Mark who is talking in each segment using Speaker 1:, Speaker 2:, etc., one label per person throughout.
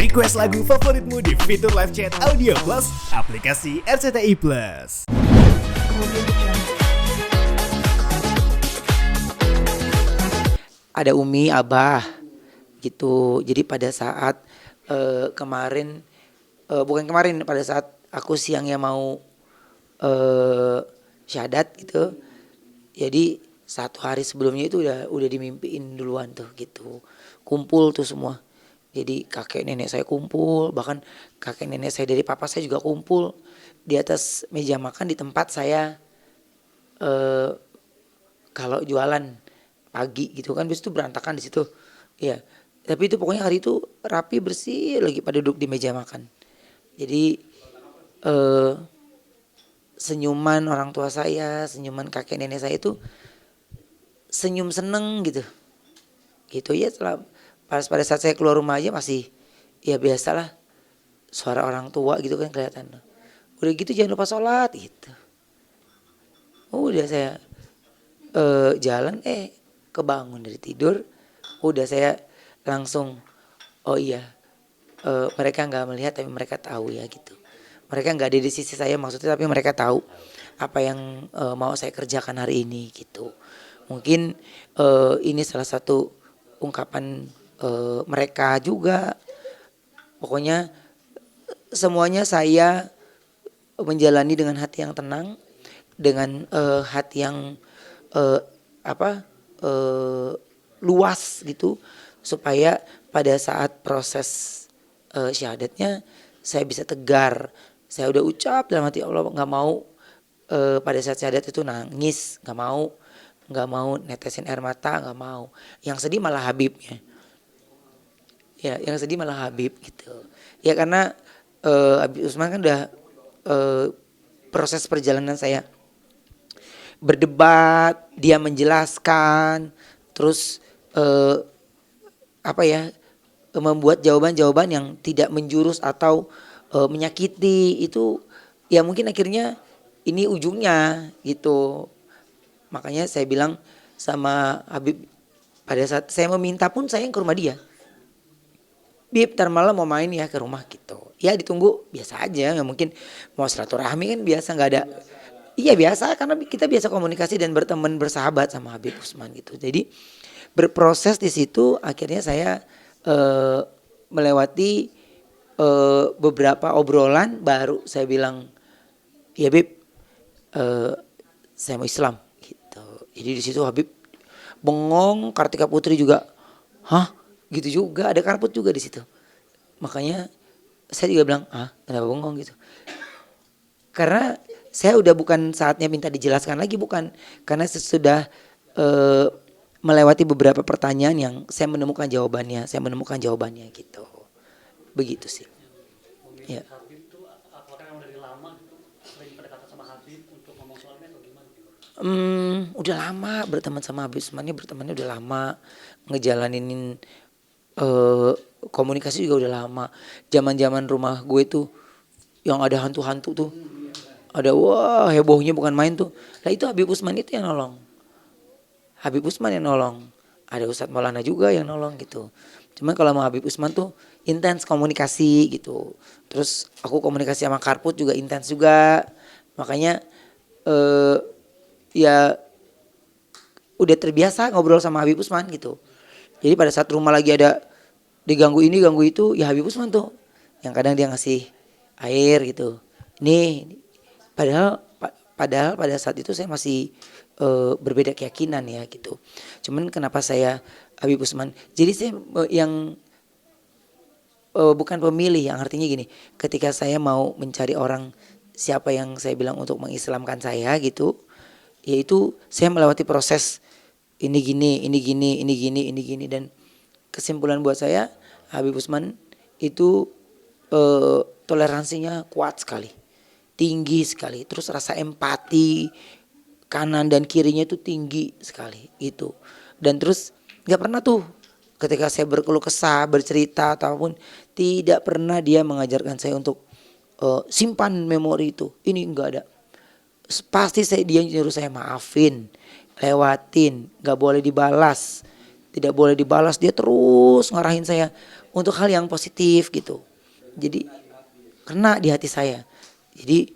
Speaker 1: Request lagu favoritmu di fitur live chat Audio Plus, aplikasi RCTI Plus.
Speaker 2: Ada Umi, Abah gitu. Jadi pada saat kemarin, bukan kemarin, pada saat aku siangnya mau syahadat gitu. Jadi 1 hari sebelumnya itu udah dimimpiin duluan tuh gitu. Kumpul tuh semua. Jadi kakek nenek saya kumpul, bahkan kakek nenek saya dari papa saya juga kumpul di atas meja makan di tempat saya eh kalau jualan pagi gitu kan, bis itu berantakan di situ. Iya. Tapi itu pokoknya hari itu rapi bersih lagi pada duduk di meja makan. Jadi eh senyuman orang tua saya, senyuman kakek nenek saya itu senyum seneng gitu. Gitu ya, setelah pada saat saya keluar rumah aja masih ya biasalah suara orang tua gitu kan kelihatan. Udah gitu jangan lupa sholat gitu. Udah saya jalan kebangun dari tidur. Udah saya langsung oh iya, mereka nggak melihat tapi mereka tahu ya gitu. Mereka nggak ada di sisi saya maksudnya, tapi mereka tahu apa yang mau saya kerjakan hari ini gitu. Mungkin ini salah satu ungkapan mereka juga. Pokoknya semuanya saya menjalani dengan hati yang tenang, dengan hati yang eh, apa luas gitu, supaya pada saat proses syahadatnya saya bisa tegar. Saya udah ucap dalam hati Allah nggak mau pada saat syahadat itu nangis, nggak mau netesin air mata, nggak mau. Yang sedih malah Habibnya. Ya, yang sedih malah Habib gitu. Ya karena Habib Usman kan udah proses perjalanan saya berdebat, dia menjelaskan, terus membuat jawaban-jawaban yang tidak menjurus atau menyakiti itu, ya mungkin akhirnya ini ujungnya gitu. Makanya saya bilang sama Habib pada saat saya meminta pun saya yang ke rumah dia. Bib, ntar malam mau main ya ke rumah gitu. Ya ditunggu biasa aja, nggak mungkin mau silaturahmi kan biasa, nggak ada. Iya biasa karena kita biasa komunikasi dan berteman bersahabat sama Habib Usman gitu. Jadi berproses di situ akhirnya saya melewati beberapa obrolan baru saya bilang ya Bib, saya mau Islam gitu. Jadi di situ Habib bengong, Kartika Putri juga hah gitu juga, ada Karput juga di situ. Makanya saya juga bilang kenapa bengong gitu. Karena saya udah bukan saatnya minta dijelaskan lagi, bukan. Karena sesudah melewati beberapa pertanyaan yang saya menemukan jawabannya gitu. Begitu sih. Ya.
Speaker 3: Habib itu apakah yang dari lama gitu sering pendekatan sama Habib untuk ngomong soalnya atau gimana?
Speaker 2: Udah lama berteman sama Habib Usman, bertemannya udah lama, ngejalanin komunikasi juga udah lama. Zaman-zaman rumah gue tuh yang ada hantu-hantu tuh. Ada wah hebohnya bukan main tuh. Nah itu Habib Usman itu yang nolong. Habib Usman yang nolong. Ada Ustadz Maulana juga yang nolong gitu. Cuman kalau sama Habib Usman tuh intens komunikasi gitu. Terus aku komunikasi sama Karput juga intens juga. Makanya ya udah terbiasa ngobrol sama Habib Usman gitu. Jadi pada saat rumah lagi ada diganggu ini ganggu itu, ya Habib Usman tuh yang kadang dia ngasih air gitu. Nih padahal pada saat itu saya masih berbeda keyakinan ya gitu. Cuman kenapa saya Habib Usman? Jadi saya yang bukan pemilih, yang artinya gini, ketika saya mau mencari orang siapa yang saya bilang untuk mengislamkan saya gitu, yaitu saya melewati proses ini gini dan kesimpulan buat saya Habib Usman itu toleransinya kuat sekali, tinggi sekali, terus rasa empati kanan dan kirinya itu tinggi sekali gitu. Dan terus nggak pernah tuh ketika saya berkeluh kesah bercerita ataupun tidak pernah dia mengajarkan saya untuk simpan memori itu, ini nggak ada. Pasti dia nyuruh saya maafin, lewatin, nggak boleh dibalas, tidak boleh dibalas. Dia terus ngarahin saya untuk hal yang positif gitu. Jadi kena di hati saya. Jadi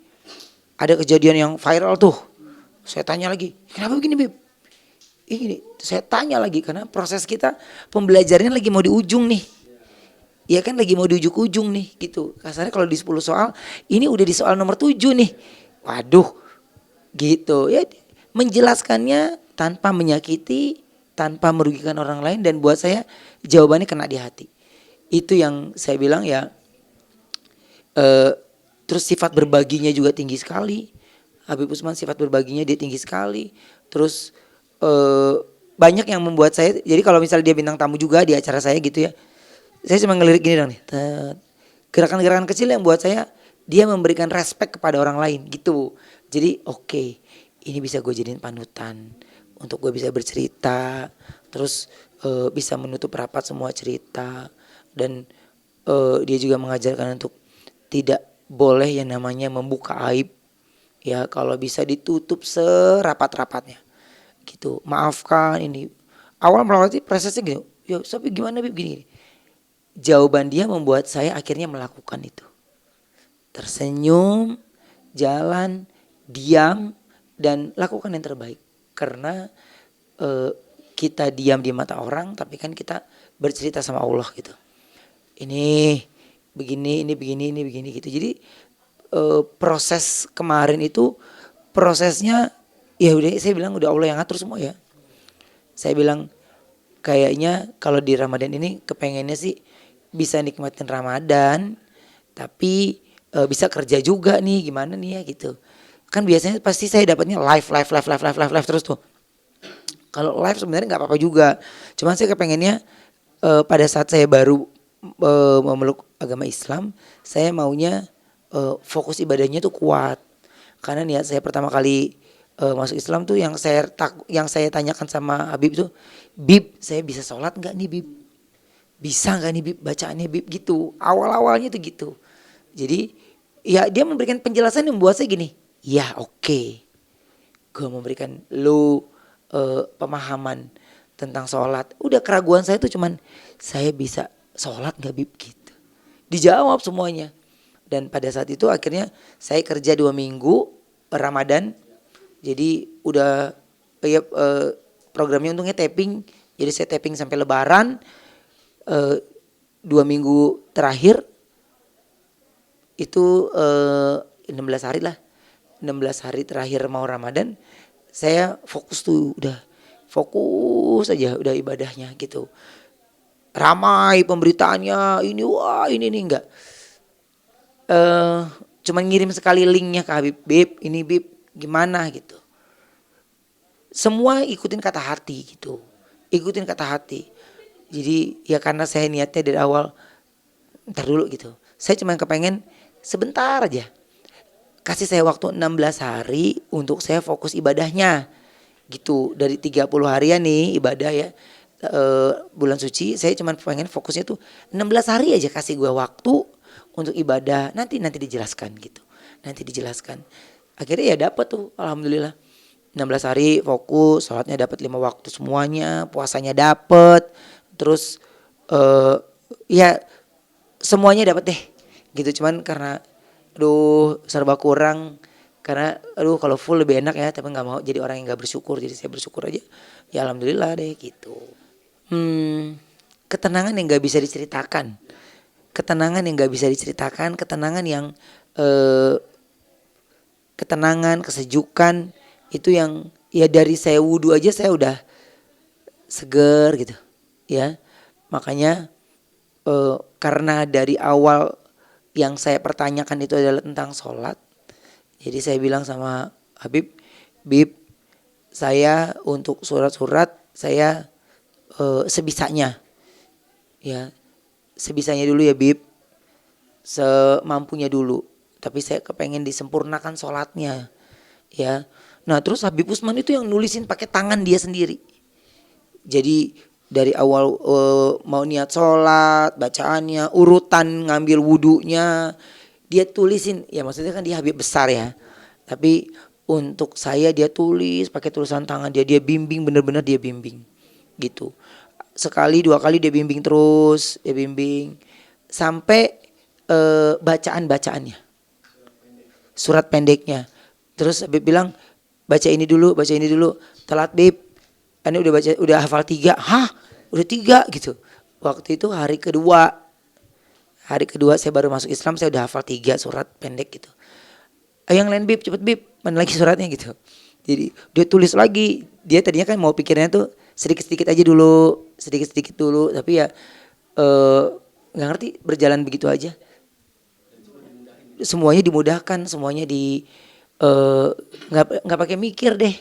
Speaker 2: ada kejadian yang viral tuh. Saya tanya lagi, kenapa begini Bib? Ini saya tanya lagi karena proses kita pembelajarannya lagi mau di ujung nih. Ya kan lagi mau di ujung nih gitu. Kasarnya kalau di 10 soal, ini udah di soal nomor 7 nih. Waduh, gitu ya. Menjelaskannya tanpa menyakiti, tanpa merugikan orang lain, dan buat saya jawabannya kena di hati. Itu yang saya bilang ya. Terus sifat berbaginya juga tinggi sekali. Habib Usman sifat berbaginya dia tinggi sekali. Terus banyak yang membuat saya, jadi kalau misalnya dia bintang tamu juga di acara saya gitu ya, saya cuma ngelirik gini dong nih. Gerakan-gerakan kecil yang buat saya, dia memberikan respect kepada orang lain gitu. Jadi oke, ini bisa gue jadiin panutan untuk gue bisa bercerita. Terus bisa menutup rapat semua cerita. Dan dia juga mengajarkan untuk tidak boleh yang namanya membuka aib. Ya kalau bisa ditutup serapat-rapatnya gitu. Maafkan ini. Awal melewati prosesnya gitu. Ya tapi gimana Bib gini. Jawaban dia membuat saya akhirnya melakukan itu. Tersenyum, jalan, diam, dan lakukan yang terbaik. Karena kita diam di mata orang, tapi kan kita bercerita sama Allah gitu. Ini begini, ini begini, ini begini gitu. Jadi proses kemarin itu prosesnya ya udah, saya bilang udah Allah yang ngatur semua ya. Saya bilang kayaknya kalau di Ramadan ini kepengennya sih bisa nikmatin Ramadan, tapi bisa kerja juga nih, gimana nih ya gitu. Kan biasanya pasti saya dapatnya live terus tuh. Kalau live sebenarnya nggak apa-apa juga. Cuman saya kepengennya pada saat saya baru memeluk agama Islam, saya maunya fokus ibadahnya tuh kuat. Karena niat saya pertama kali masuk Islam tuh yang saya tanyakan sama Habib tuh, Bib saya bisa sholat nggak nih Bib? Bisa nggak nih Bib bacaannya Bib gitu. Awal-awalnya tuh gitu. Jadi ya dia memberikan penjelasan yang membuat saya gini, ya oke. Gue memberikan lu pemahaman tentang sholat. Udah keraguan saya tuh cuman saya bisa sholat nggak Bib gitu. Dijawab semuanya. Dan pada saat itu akhirnya saya kerja 2 minggu Ramadan. Jadi udah programnya untungnya taping. Jadi saya taping sampai Lebaran. 2 minggu terakhir itu 16 hari lah. 16 hari terakhir mau Ramadan. Saya fokus tuh udah. Fokus aja udah ibadahnya gitu. Ramai pemberitaannya ini wah ini enggak. Cuman ngirim sekali linknya ke Habib, Bib ini Bib gimana gitu. Semua ikutin kata hati gitu. Ikutin kata hati. Jadi ya karena saya niatnya dari awal ntar dulu gitu. Saya cuma kepengen sebentar aja. Kasih saya waktu 16 hari untuk saya fokus ibadahnya. Gitu. Dari 30 harian nih ibadah ya. Bulan suci saya cuma pengen fokusnya tuh 16 hari aja kasih gue waktu untuk ibadah. Nanti dijelaskan gitu. Nanti dijelaskan. Akhirnya ya dapat tuh alhamdulillah. 16 hari fokus, sholatnya dapat 5 waktu semuanya, puasanya dapat. Terus ya semuanya dapat deh. Gitu cuman karena aduh serba kurang, karena aduh kalau full lebih enak ya, tapi nggak mau jadi orang yang nggak bersyukur, jadi saya bersyukur aja ya alhamdulillah deh gitu. Ketenangan yang nggak bisa diceritakan, ketenangan yang nggak bisa diceritakan, ketenangan yang ketenangan kesejukan itu yang ya dari saya wudhu aja saya udah seger gitu ya. Makanya karena dari awal yang saya pertanyakan itu adalah tentang sholat. Jadi saya bilang sama Habib, Bib saya untuk surat-surat saya sebisanya. Ya sebisanya dulu ya Bib. Semampunya dulu. Tapi saya kepengen disempurnakan sholatnya. Ya. Nah terus Habib Usman itu yang nulisin pakai tangan dia sendiri. Jadi dari awal mau niat sholat, bacaannya, urutan ngambil wudunya, dia tulisin. Ya maksudnya kan dia Habib besar ya. Tapi untuk saya dia tulis pakai tulisan tangan dia bimbing, benar-benar dia bimbing gitu. sekali 2 kali dia bimbing terus, dia bimbing sampai bacaan-bacaannya, surat pendeknya. Terus Habib bilang baca ini dulu, baca ini dulu. Telat Bib, ini udah baca, udah hafal 3. Hah, udah 3 gitu. Waktu itu hari kedua saya baru masuk Islam, saya udah hafal 3 surat pendek gitu. Ayo yang lain Bib, cepet Bib, mana lagi suratnya gitu. Jadi dia tulis lagi. Dia tadinya kan mau pikirnya tuh sedikit-sedikit aja dulu, sedikit-sedikit dulu. Tapi ya nggak ngerti, berjalan begitu aja. Semuanya dimudahkan, semuanya nggak pakai mikir deh,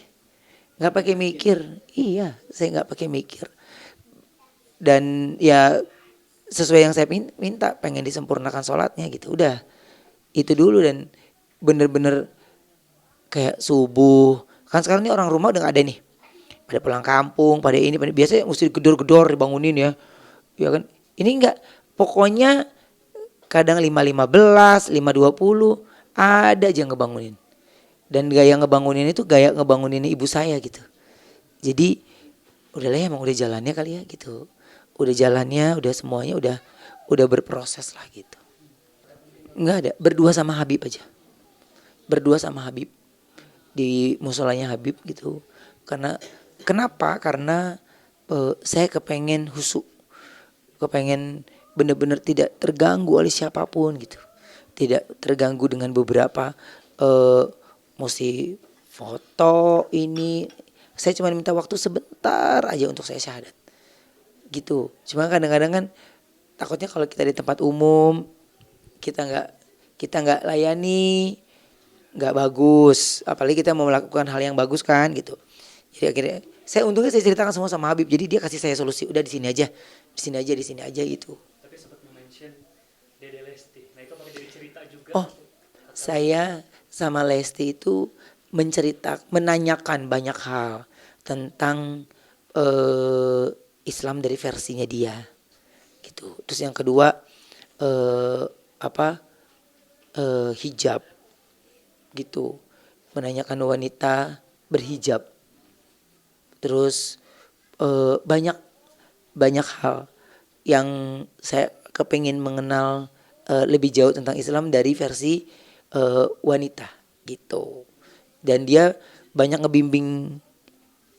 Speaker 2: nggak pakai mikir. Iya, saya nggak pakai mikir. Dan ya sesuai yang saya minta, pengen disempurnakan sholatnya gitu. Udah itu dulu. Dan bener-bener kayak subuh. Kan sekarang ini orang rumah udah gak ada nih. Pada pulang kampung, pada ini, biasanya mesti gedor-gedor dibangunin ya. Ya kan? Ini enggak. Pokoknya kadang 5.15, 5.20 ada aja ngebangunin. Dan gaya ngebangunin itu gaya ngebangunin ibu saya gitu. Jadi udahlah ya, emang udah jalannya kali ya gitu. Udah jalannya, udah semuanya udah berproses lah gitu. Enggak ada, berdua sama Habib aja. Berdua sama Habib di musolanya Habib gitu. Karena kenapa? Karena saya kepengen husu, kepengen benar-benar tidak terganggu oleh siapapun gitu, tidak terganggu dengan beberapa mesti foto ini. Saya cuma minta waktu sebentar aja untuk saya syahadat gitu. Cuma kadang-kadang kan takutnya kalau kita di tempat umum kita nggak layani, nggak bagus, apalagi kita mau melakukan hal yang bagus kan gitu. Jadi akhirnya untungnya saya ceritakan semua sama Habib, jadi dia kasih saya solusi, udah di sini aja, di sini aja, di sini aja gitu.
Speaker 3: Tapi sempat mention Dede Lesti. Nah itu apa jadi cerita juga?
Speaker 2: Oh, saya sama Lesti itu menanyakan banyak hal tentang Islam dari versinya dia gitu. Terus yang kedua hijab gitu, menanyakan wanita berhijab. Terus banyak hal yang saya kepingin mengenal lebih jauh tentang Islam dari versi wanita gitu. Dan dia banyak ngebimbing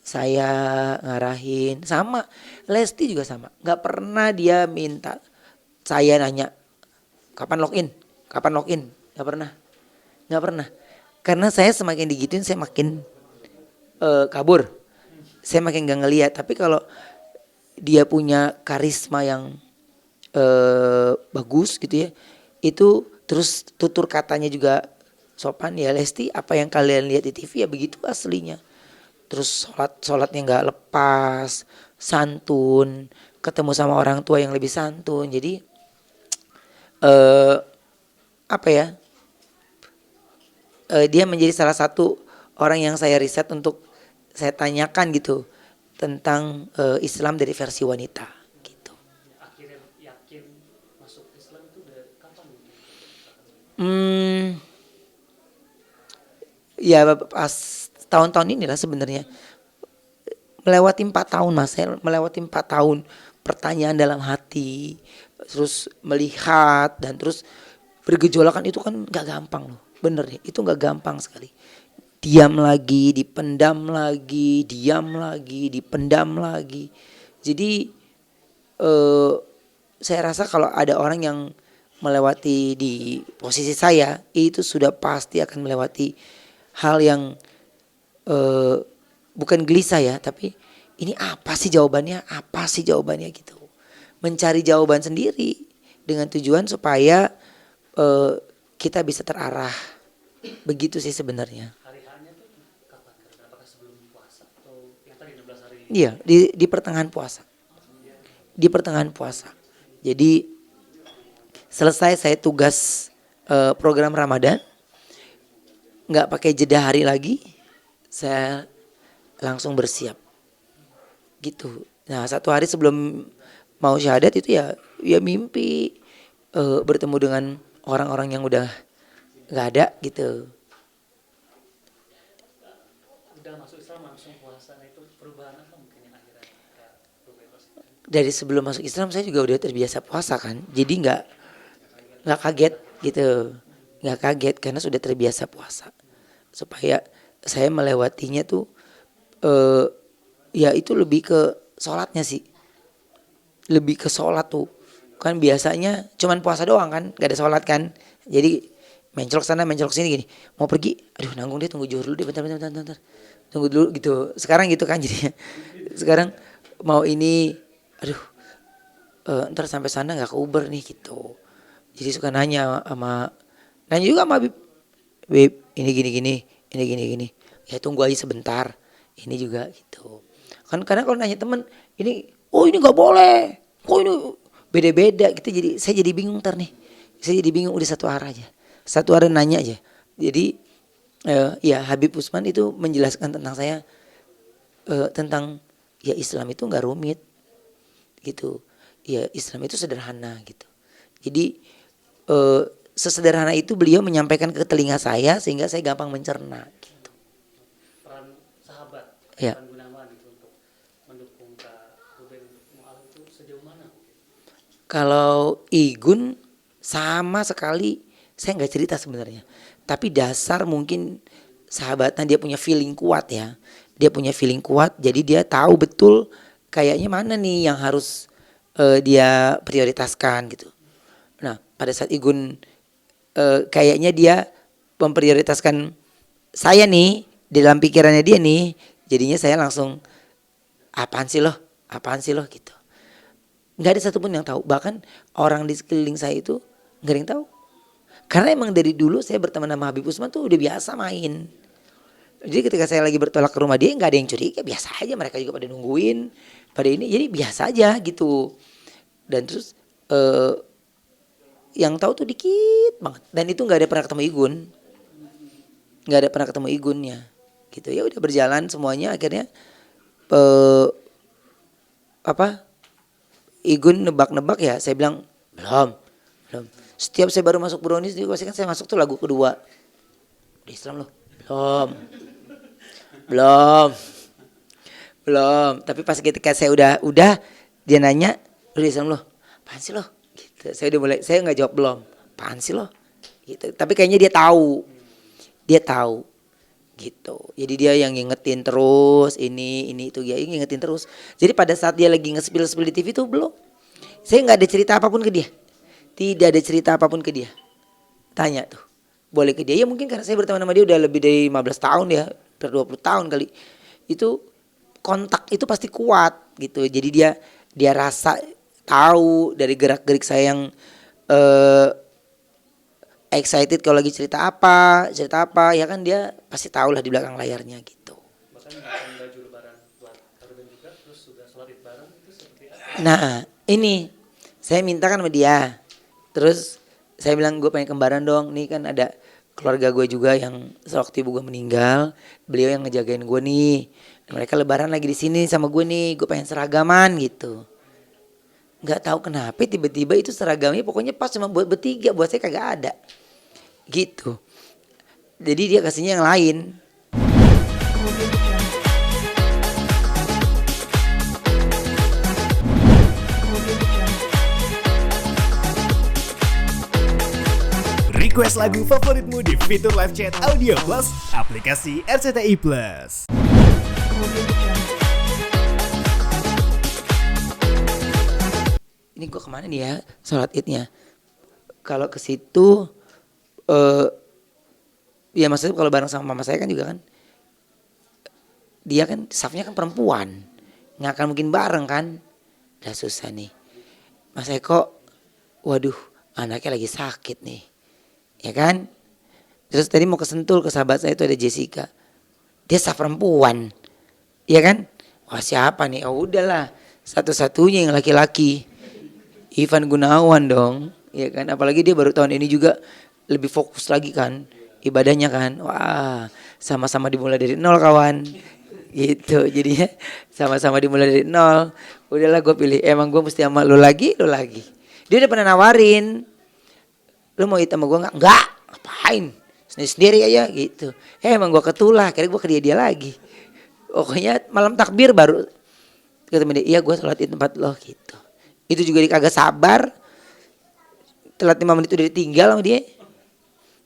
Speaker 2: saya, ngarahin. Sama Lesti juga sama, nggak pernah dia minta saya nanya kapan login, nggak pernah. Karena saya semakin digituin saya makin kabur, saya makin gak ngeliat. Tapi kalau dia punya karisma yang bagus gitu ya, itu terus tutur katanya juga sopan ya. Lesti apa yang kalian lihat di TV ya begitu aslinya. Terus sholatnya nggak lepas, santun, ketemu sama orang tua yang lebih santun. Jadi dia menjadi salah satu orang yang saya riset untuk saya tanyakan gitu tentang Islam dari versi wanita gitu.
Speaker 3: Akhirnya yakin masuk Islam itu udah kapan?
Speaker 2: Ya pas tahun-tahun inilah sebenarnya, melewati 4 tahun Mas, saya melewati 4 tahun pertanyaan dalam hati, terus melihat dan terus bergejolakan. Itu kan nggak gampang loh, bener ya, itu nggak gampang sekali. Diam lagi, dipendam lagi, diam lagi, dipendam lagi. Jadi saya rasa kalau ada orang yang melewati di posisi saya, itu sudah pasti akan melewati hal yang bukan gelisah ya, tapi ini apa sih jawabannya gitu. Mencari jawaban sendiri dengan tujuan supaya kita bisa terarah. Begitu sih sebenarnya.
Speaker 3: Hari-harinya tuh kapan? Apakah sebelum puasa atau yang tadi 16 hari?
Speaker 2: Iya, di pertengahan puasa. Di pertengahan puasa. Jadi selesai saya tugas program Ramadan, nggak pakai jeda hari lagi, saya langsung bersiap gitu. Nah 1 hari sebelum mau syahadat itu ya mimpi bertemu dengan orang-orang yang udah nggak ada gitu.
Speaker 3: Udah masuk Islam langsung puasa. Nah itu perubahan apa mungkin yang akhirnya kita berubah?
Speaker 2: dari sebelum masuk Islam saya juga udah terbiasa puasa kan. Jadi nggak kaget gitu. Nggak kaget karena sudah terbiasa puasa. Supaya saya melewatinya tuh ya itu lebih ke sholatnya sih. Lebih ke sholat tuh. Kan biasanya cuman puasa doang kan, gak ada sholat kan. Jadi mencolok sana mencolok sini gini. Mau pergi, aduh nanggung deh, tunggu zuhur dulu deh, bentar. Tunggu dulu gitu. Sekarang gitu kan jadinya. Sekarang mau ini, aduh ntar sampai sana gak ke Uber nih gitu. Jadi suka nanya juga sama Bib, ini gini. Ya tunggu aja sebentar. Ini juga gitu. Kan kadang kalau nanya temen, ini gak boleh. Kok ini beda-beda gitu. Jadi saya jadi bingung ntar nih. Saya jadi bingung udah satu arah aja. Satu arah nanya aja. Jadi ya Habib Usman itu menjelaskan tentang saya. Tentang ya Islam itu gak rumit. Gitu. Ya Islam itu sederhana gitu. Jadi sesederhana itu beliau menyampaikan ke telinga saya sehingga saya gampang mencerna gitu.
Speaker 3: Peran sahabat,
Speaker 2: Ya.
Speaker 3: peran Gunawan gitu untuk mendukung Kak Ruben Mu'alaf itu sejauh mana?
Speaker 2: Kalau Igun sama sekali saya nggak cerita sebenarnya. Tapi dasar mungkin sahabatnya dia punya feeling kuat ya. Dia punya feeling kuat jadi dia tahu betul kayaknya mana nih yang harus dia prioritaskan gitu. Nah pada saat Igun kayaknya dia memprioritaskan saya nih di dalam pikirannya dia nih. Jadinya saya langsung apaan sih loh gitu. Nggak ada satupun yang tahu. Bahkan orang di sekeliling saya itu nggak ada yang tahu. Karena emang dari dulu saya berteman sama Habib Usman tuh udah biasa main. Jadi ketika saya lagi bertolak ke rumah dia nggak ada yang curiga, biasa aja, mereka juga pada nungguin, pada ini, jadi biasa aja gitu. Dan terus yang tahu tuh dikit banget. Dan itu nggak ada pernah ketemu Igun, nggak ada pernah ketemu Igunnya, gitu. Ya udah berjalan semuanya akhirnya Igun nebak-nebak ya, saya bilang belum. Setiap saya baru masuk Brownies, pasti kan saya masuk tuh lagu kedua. Udah Islam loh, belum. Tapi pas ketika saya udah dia nanya, udah Islam loh, apaan sih loh? Gitu. Saya udah mulai, saya nggak jawab belum, apaan sih loh? Gitu. Tapi kayaknya dia tahu, gitu. Jadi dia yang ngingetin terus ini itu ya ngingetin terus. Jadi pada saat dia lagi nge-spill di TV itu belum. Saya nggak ada cerita apapun ke dia. Tidak ada cerita apapun ke dia. Tanya tuh. Boleh ke dia. Ya mungkin karena saya berteman sama dia udah lebih dari 15 tahun ya. Per 20 tahun kali. Itu kontak itu pasti kuat gitu. Jadi dia rasa tahu dari gerak-gerik saya yang excited kalau lagi cerita apa ya kan dia pasti tahu lah di belakang layarnya gitu.
Speaker 3: Bahkan mengenakan baju lebaran buat Kak Ruben juga, terus sudah sholat id bareng itu seperti apa?
Speaker 2: Nah ini saya minta kan sama dia. Terus saya bilang gue pengen kembaran dong. Nih kan ada keluarga gue juga yang sewaktu ibu gue meninggal, beliau yang ngejagain gue nih. Dan mereka lebaran lagi di sini sama gue nih. Gue pengen seragaman gitu. Nggak tahu kenapa tiba-tiba itu seragamnya pokoknya pas cuma buat bertiga, buat saya kagak ada. Gitu. Jadi dia kasihnya yang lain.
Speaker 1: Request lagu favoritmu di fitur live chat Audio Plus, aplikasi RCTI Plus.
Speaker 2: Ini gue kemana nih ya sholat idnya? Kalau ke situ, ya maksudnya kalau bareng sama mama saya kan juga kan, dia kan safnya kan perempuan, nggak akan mungkin bareng kan, udah susah nih. Mas Eko, waduh anaknya lagi sakit nih, ya kan? Terus tadi mau ke Sentul ke sahabat saya itu ada Jessica, dia saf perempuan, ya kan? Wah siapa nih? Oh udahlah, satu-satunya yang laki-laki. Ivan Gunawan dong, ya kan? Apalagi dia baru tahun ini juga lebih fokus lagi kan ibadahnya kan. Wah, sama-sama dimulai dari nol kawan. Gitu. Jadinya sama-sama dimulai dari nol. Udahlah gue pilih. Emang gue mesti sama lu lagi. Dia udah pernah nawarin. Lu mau itu sama gue enggak? Enggak. Ngapain? Sendiri aja gitu. Emang gue ketulah, akhirnya gue ke dia lagi. Pokoknya malam takbir baru ketemu dia, iya gue sholat di tempat lo gitu. Itu juga dia kagak sabar, telat 5 menit udah ditinggal sama dia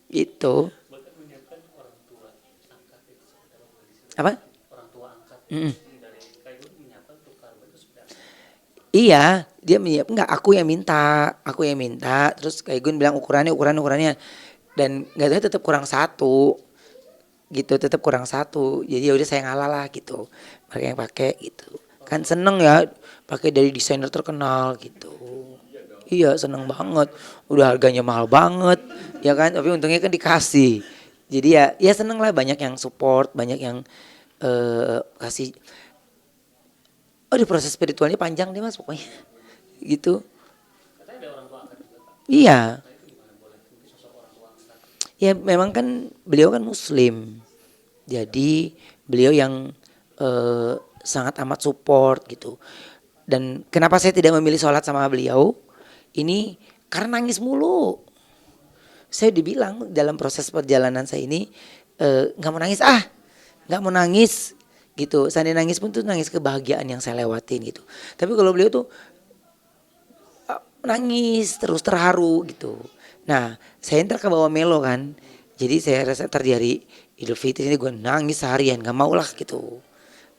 Speaker 2: gitu.
Speaker 3: Bahkan menyiapkan orang tua angkat itu seperti apa kondisi
Speaker 2: Apa?
Speaker 3: orang tua angkat
Speaker 2: Mm-mm.
Speaker 3: dari kayak gue menyiapkan untuk karbo itu seperti apa?
Speaker 2: Iya, dia menyiap enggak, aku yang minta. Terus kayak gue bilang ukurannya, dan nggak tahu tetap kurang satu, gitu, tetap kurang satu. Jadi ya udah saya ngalah lah gitu, mereka yang pakai gitu. Kan seneng ya, pakai dari desainer terkenal gitu. Iya seneng banget, udah harganya mahal banget, ya kan. Tapi untungnya kan dikasih. Jadi ya seneng lah, banyak yang support, banyak yang kasih. Oh, di proses spiritualnya panjang deh mas pokoknya gitu.
Speaker 3: Katanya ada orang tua angkat juga Pak.
Speaker 2: Iya,
Speaker 3: Nah itu gimana boleh mungkin sosok orang tua angkat?
Speaker 2: ya memang kan beliau kan muslim, jadi beliau yang sangat amat support gitu. Dan kenapa saya tidak memilih sholat sama beliau ini, karena nangis mulu. Saya dibilang dalam proses perjalanan saya ini nggak mau nangis, nggak mau nangis gitu. Seandainya nangis pun tuh nangis kebahagiaan yang saya lewatin gitu. Tapi kalau beliau tuh nangis terus, terharu gitu. Nah saya ntar ke bawah melo kan, jadi saya rasa terjadi Idul Fitri ini gue nangis seharian, nggak mau lah gitu.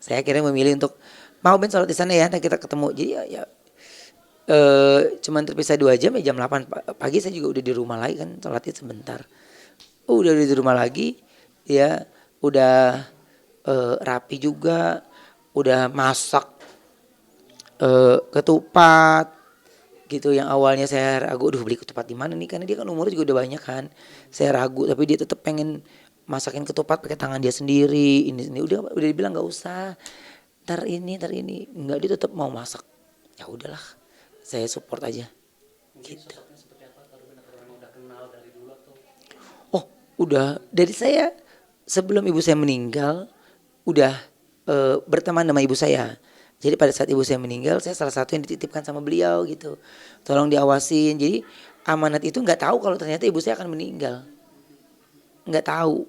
Speaker 2: Saya akhirnya memilih untuk mau Ben sholat di sana ya, nanti kita ketemu. Jadi ya cuman terpisah 2 jam, ya jam 8 pagi saya juga udah di rumah lagi kan, sholatnya sebentar. Udah di rumah lagi ya, udah rapi juga, udah masak ketupat gitu. Yang awalnya saya ragu, aduh beli ketupat di mana nih, karena dia kan umurnya juga udah banyak kan. Saya ragu, tapi dia tetap pengen masakin ketupat pakai tangan dia sendiri. Ini udah dibilang nggak usah, ntar ini nggak, dia tetap mau masak. Ya udahlah, saya support aja
Speaker 3: Mungkin
Speaker 2: gitu.
Speaker 3: sosoknya seperti apa kalau benar memang udah kenal dari dulu atau
Speaker 2: Oh udah, dari saya sebelum ibu saya meninggal udah berteman sama ibu saya. Jadi pada saat ibu saya meninggal, saya salah satu yang dititipkan sama beliau gitu. Tolong diawasin. Jadi amanat itu nggak tahu kalau ternyata ibu saya akan meninggal, nggak tahu.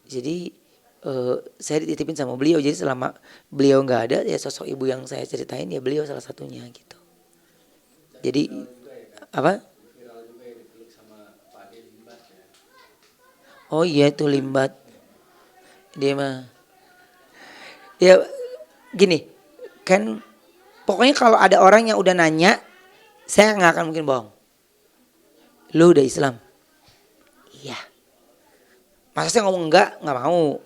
Speaker 2: Jadi saya dititipin sama beliau. Jadi selama beliau nggak ada, ya sosok ibu yang saya ceritain ya beliau salah satunya gitu. Jadi apa? Oh iya itu Limbat. Dia mah ya gini kan, pokoknya kalau ada orang yang udah nanya, saya nggak akan mungkin bohong. Lu udah Islam? Iya. Masa saya ngomong nggak mau.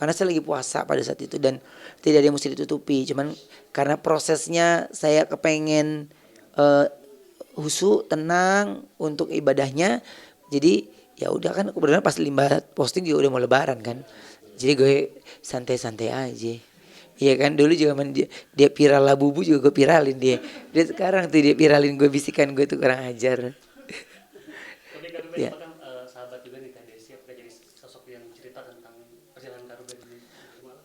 Speaker 2: Karena saya lagi puasa pada saat itu dan tidak ada yang mesti ditutupi. Cuman karena prosesnya saya kepengen husu, tenang untuk ibadahnya. Jadi ya udah kan, kebetulan pas Limbat posting juga udah mau lebaran kan. Jadi gue santai-santai aja. Iya kan, dulu juga dia viral lah bubu juga gue viralin dia. Dia sekarang tuh dia viralin gue, bisikan gue tuh kurang ajar.
Speaker 3: tapi Kak Ruben
Speaker 2: Ya.
Speaker 3: apakah sahabat juga nih Kak Desi, apakah jadi sosok yang cerita tentang perjalanan Kak Ruben di Malang?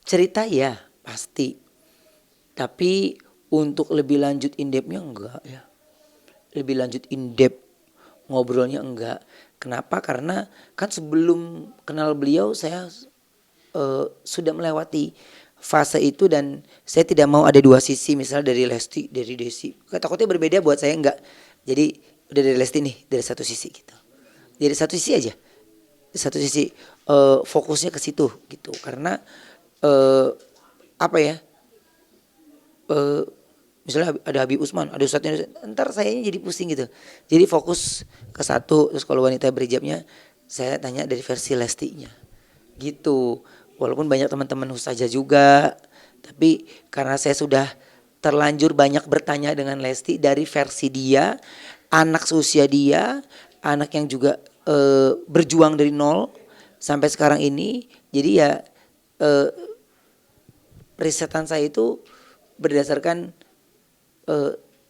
Speaker 2: Cerita ya pasti. Tapi untuk lebih lanjut in depth-nya enggak ya. Lebih lanjut in depth ngobrolnya enggak. Kenapa? Karena kan sebelum kenal beliau saya sudah melewati fase itu, dan saya tidak mau ada dua sisi, misalnya dari Lesti, dari Desi. Takutnya berbeda buat saya, enggak. Jadi udah dari Lesti nih, dari satu sisi gitu. Dari satu sisi aja. Satu sisi fokusnya ke situ gitu. Karena apa ya? Misalnya ada Habib Usman, ada Ustadznya, ntar saya jadi pusing gitu. Jadi fokus ke satu. Terus kalau wanita berhijabnya, saya tanya dari versi Lestinya gitu. Walaupun banyak teman-teman ustazah juga, tapi karena saya sudah terlanjur banyak bertanya dengan Lesti dari versi dia, anak seusia dia, anak yang juga berjuang dari nol sampai sekarang ini. Jadi ya risetan saya itu berdasarkan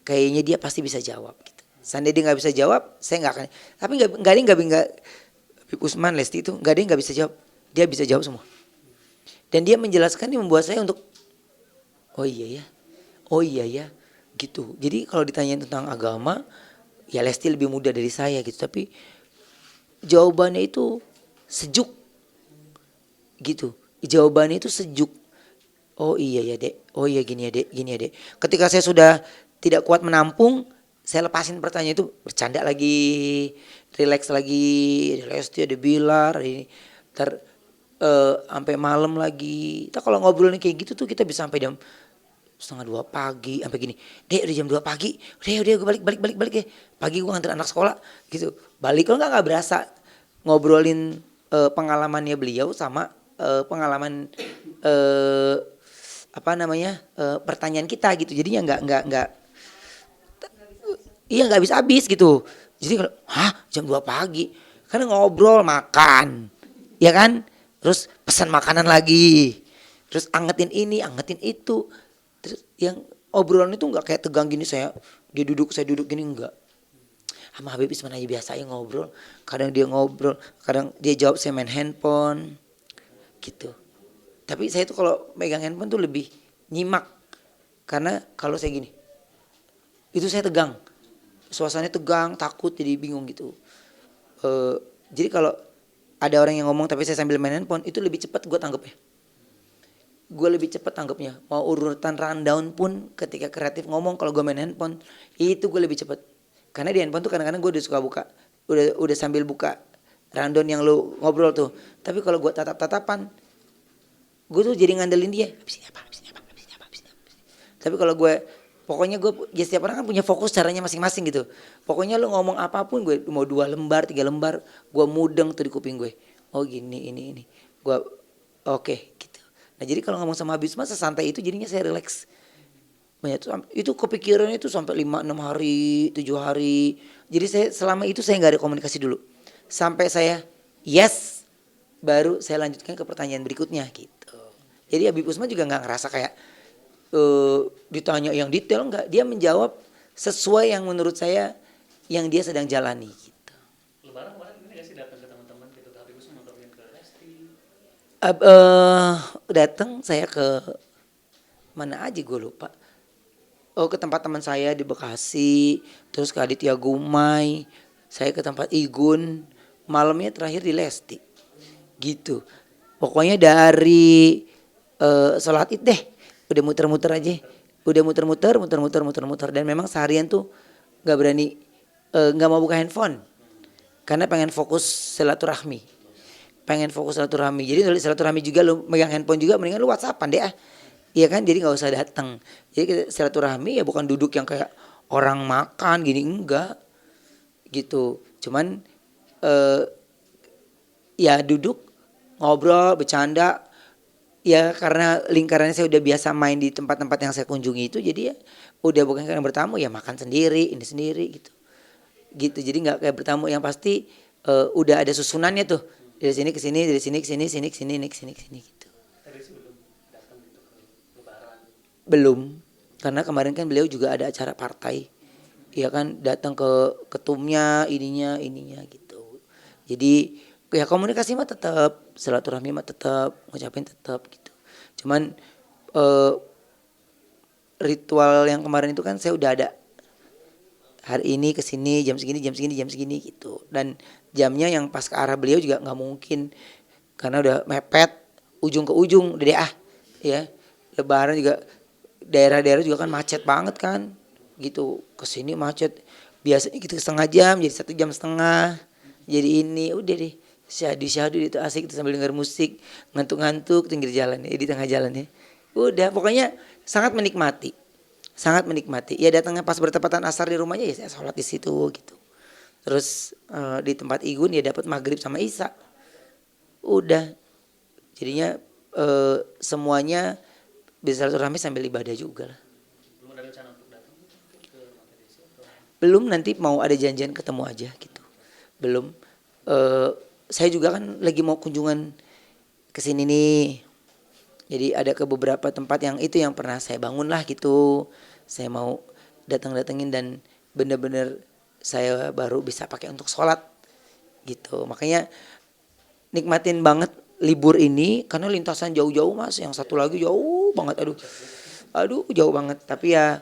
Speaker 2: kayaknya dia pasti bisa jawab gitu. Seandainya dia nggak bisa jawab, saya nggak akan. Tapi nggak ada yang nggak Habib Usman, Lesti itu nggak ada yang nggak bisa jawab. Dia bisa jawab semua. Dan dia menjelaskan, ini membuat saya untuk oh iya ya gitu. Jadi kalau ditanyain tentang agama, ya Lesti lebih muda dari saya gitu. Tapi jawabannya itu sejuk gitu. Jawabannya itu sejuk. Oh iya ya dek, oh iya gini ya dek, gini ya dek. Ketika saya sudah tidak kuat menampung, saya lepasin pertanyaan itu, bercanda lagi, relax dia bilar, ini ter sampai malam lagi. Kita kalau ngobrolin kayak gitu tuh kita bisa sampai jam setengah 2 pagi, sampai gini, dek udah jam 2 pagi, udah gue balik ya. Pagi gue nganter anak sekolah gitu, balik kalau nggak berasa ngobrolin pengalamannya beliau sama pengalaman eh, apa namanya pertanyaan kita gitu, jadinya nggak iya nggak habis gitu. Jadi kalau jam 2 pagi karena ngobrol makan ya kan, terus pesan makanan lagi, terus angetin ini angetin itu, terus yang obrolan itu nggak kayak tegang gini, dia duduk saya duduk gini, enggak. Sama Habib Isman aja biasa aja ngobrol, kadang dia ngobrol, kadang dia jawab, saya main handphone gitu. Tapi saya tuh kalau megang handphone tuh lebih nyimak, karena kalau saya gini itu saya tegang, suasananya tegang, takut, jadi bingung gitu. Jadi kalau ada orang yang ngomong tapi saya sambil main handphone, itu lebih cepat gue tanggapnya. Gue lebih cepat tanggapnya. Mau urutan rundown pun ketika kreatif ngomong, kalau gue main handphone itu gue lebih cepat. Karena di handphone tuh kadang-kadang gue udah suka buka, udah sambil buka rundown yang lu ngobrol tuh. Tapi kalau gue tatap-tatapan, gue tuh jadi ngandelin dia. Habis ini apa. Tapi kalau gue, pokoknya gue, ya setiap orang kan punya fokus caranya masing-masing gitu. Pokoknya lu ngomong apapun, gue mau 2 lembar 3 lembar, gue mudeng tuh di kuping gue. Oh gini ini. Gue oke gitu. Nah jadi kalau ngomong sama Habib Isman sesantai itu, jadinya saya relax. Itu kepikirannya itu sampai 5-6 hari 7 hari. Jadi saya selama itu saya nggak ada komunikasi dulu. Sampai saya yes, baru saya lanjutkan ke pertanyaan berikutnya gitu. Jadi Habib Usman juga nggak ngerasa kayak ditanya yang detail, enggak. Dia menjawab sesuai yang menurut saya yang dia sedang jalani gitu.
Speaker 3: Lebaran kemarin ini nggak sih datang ke teman-teman gitu, ke Habib Usman atau ke Resti?
Speaker 2: Datang saya ke mana aja gue lupa. Oh ke tempat teman saya di Bekasi, terus ke Aditya Gumai, saya ke tempat Igun, malamnya terakhir di Lesti, gitu. Pokoknya dari sholat id deh, udah muter-muter aja, udah muter-muter, dan memang seharian tuh nggak berani, nggak mau buka handphone, karena pengen fokus silaturahmi, Jadi dari silaturahmi juga lu megang handphone juga, mendingan lu WhatsAppan deh ah. Iya kan, jadi nggak usah datang. Jadi silaturahmi ya bukan duduk yang kayak orang makan gini, enggak gitu. Cuman ya duduk ngobrol bercanda. Ya karena lingkarannya saya udah biasa main di tempat-tempat yang saya kunjungi itu, jadi ya udah bukan kayak bertamu, ya makan sendiri, ini sendiri gitu. Jadi nggak kayak bertamu yang pasti udah ada susunannya tuh, dari sini ke sini, dari sini ke sini, sini ke sini, ke sini gitu.
Speaker 3: Tadi sih belum datang gitu ke Lebaran.
Speaker 2: Belum, karena kemarin kan beliau juga ada acara partai, ya kan, datang ke ketumnya, ininya gitu. Jadi ya komunikasi mah tetap, silaturahmi mah tetap, ngucapin tetap gitu. Cuman ritual yang kemarin itu kan saya udah ada hari ini kesini jam segini gitu. Dan jamnya yang pas ke arah beliau juga nggak mungkin, karena udah mepet ujung ke ujung, udah deh ya. Lebaran juga daerah-daerah juga kan macet banget kan gitu, kesini macet biasanya gitu setengah jam jadi 1,5 jam, jadi ini udah deh syahdu itu asik itu sambil denger musik, ngantuk-ngantuk pinggir jalan ya, di tengah jalan ya, udah pokoknya sangat menikmati ya. Datangnya pas bertepatan asar di rumahnya, ya saya sholat di situ gitu. Terus di tempat Igun ya dapat maghrib sama isya, udah jadinya semuanya bisa silaturahmi sambil ibadah juga lah.
Speaker 3: Belum ada rencana untuk datang ke rumah Desi atau?
Speaker 2: Belum, nanti mau ada janjian ketemu aja gitu. Belum. Saya juga kan lagi mau kunjungan ke sini nih. Jadi ada ke beberapa tempat yang itu yang pernah saya bangun lah gitu. Saya mau datengin dan bener-bener saya baru bisa pakai untuk sholat gitu. Makanya nikmatin banget libur ini karena lintasan jauh-jauh mas. Yang satu lagi jauh banget, aduh jauh banget. Tapi ya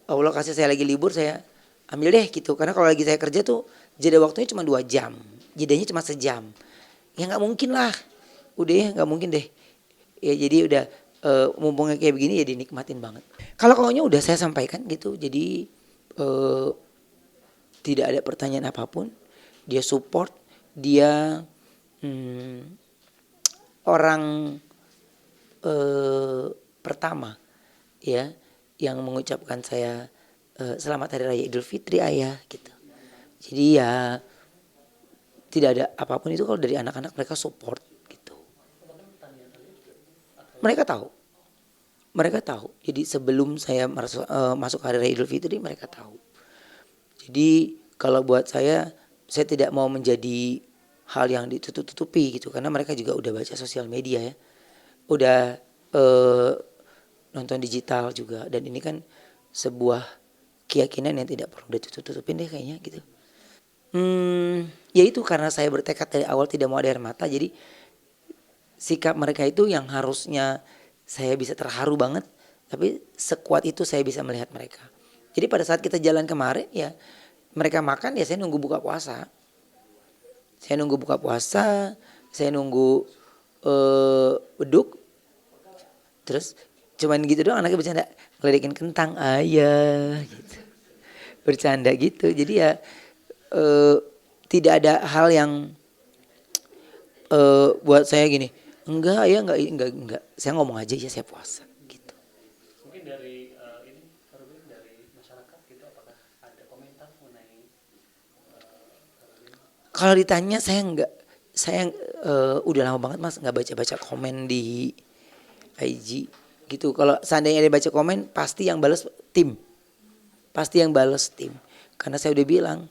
Speaker 2: Allah kasih saya lagi libur, saya ambil deh gitu. Karena kalau lagi saya kerja tuh jeda waktunya cuma 2 jam, jedanya cuma sejam. Ya nggak mungkin lah, udah ya nggak mungkin deh. Ya jadi udah mumpungnya kayak begini ya dinikmatin banget. Kalau kaunya udah saya sampaikan gitu, jadi tidak ada pertanyaan apapun, dia support, dia orang pertama ya yang mengucapkan saya selamat hari raya Idul Fitri ayah gitu. Jadi ya tidak ada apapun itu kalau dari anak-anak mereka support gitu. Mereka tahu. Mereka tahu. Jadi sebelum saya masuk hari raya Idul Fitri mereka tahu. Jadi kalau buat saya tidak mau menjadi hal yang ditutup-tutupi gitu karena mereka juga udah baca sosial media ya. Udah nonton digital juga dan ini kan sebuah keyakinan yang tidak perlu ditutup-tutupin deh kayaknya gitu. Ya itu karena saya bertekad dari awal tidak mau ada air mata, jadi sikap mereka itu yang harusnya saya bisa terharu banget, tapi sekuat itu saya bisa melihat mereka. Jadi pada saat kita jalan kemarin ya mereka makan ya saya nunggu buka puasa. Saya nunggu buka puasa, saya nunggu beduk. Terus cuman gitu doang anaknya bercanda, ngeledekin kentang ayah gitu. Bercanda gitu. Jadi ya tidak ada hal yang buat saya gini. Enggak ya enggak. Saya ngomong aja ya saya puasa gitu.
Speaker 3: Mungkin dari ini Kak Ruben, dari masyarakat gitu apakah ada komentar mengenai
Speaker 2: Kalau ditanya saya enggak. Saya udah lama banget Mas enggak baca-baca komen di IG gitu. Kalau seandainya ada baca komen pasti yang balas tim. Pasti yang balas tim. Karena saya udah bilang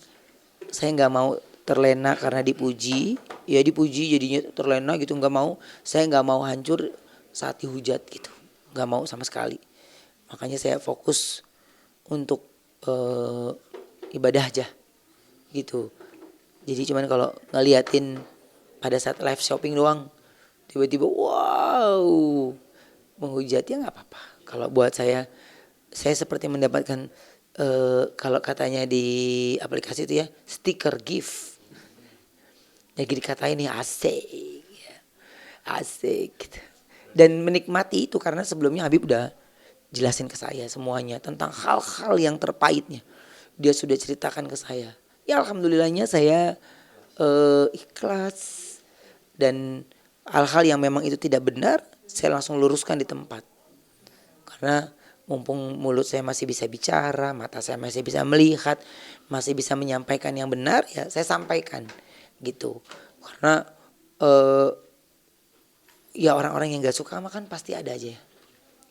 Speaker 2: saya nggak mau terlena karena dipuji, ya dipuji jadinya terlena gitu nggak mau. Saya nggak mau hancur saat dihujat gitu, nggak mau sama sekali. Makanya saya fokus untuk ibadah aja gitu. Jadi cuman kalau ngeliatin pada saat live shopping doang, tiba-tiba wow menghujat ya nggak apa-apa. Kalau buat saya seperti mendapatkan kalau katanya di aplikasi itu ya stiker gift. Lagi dikatain nih asik, ya. Asik gitu. Dan menikmati itu karena sebelumnya Habib udah jelasin ke saya semuanya tentang hal-hal yang terpaitnya. Dia sudah ceritakan ke saya. Ya alhamdulillahnya saya ikhlas dan hal-hal yang memang itu tidak benar saya langsung luruskan di tempat. Karena mumpung mulut saya masih bisa bicara, mata saya masih bisa melihat, masih bisa menyampaikan yang benar ya saya sampaikan gitu. Karena ya orang-orang yang gak suka makan pasti ada aja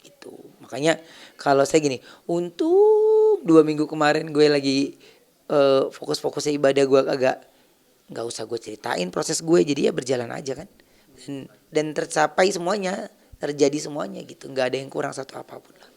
Speaker 2: gitu. Makanya kalau saya gini, untung 2 minggu kemarin gue lagi fokus-fokusnya ibadah gue gak usah gue ceritain proses gue, jadi ya berjalan aja kan. Dan tercapai semuanya, terjadi semuanya gitu, gak ada yang kurang satu apapun lah.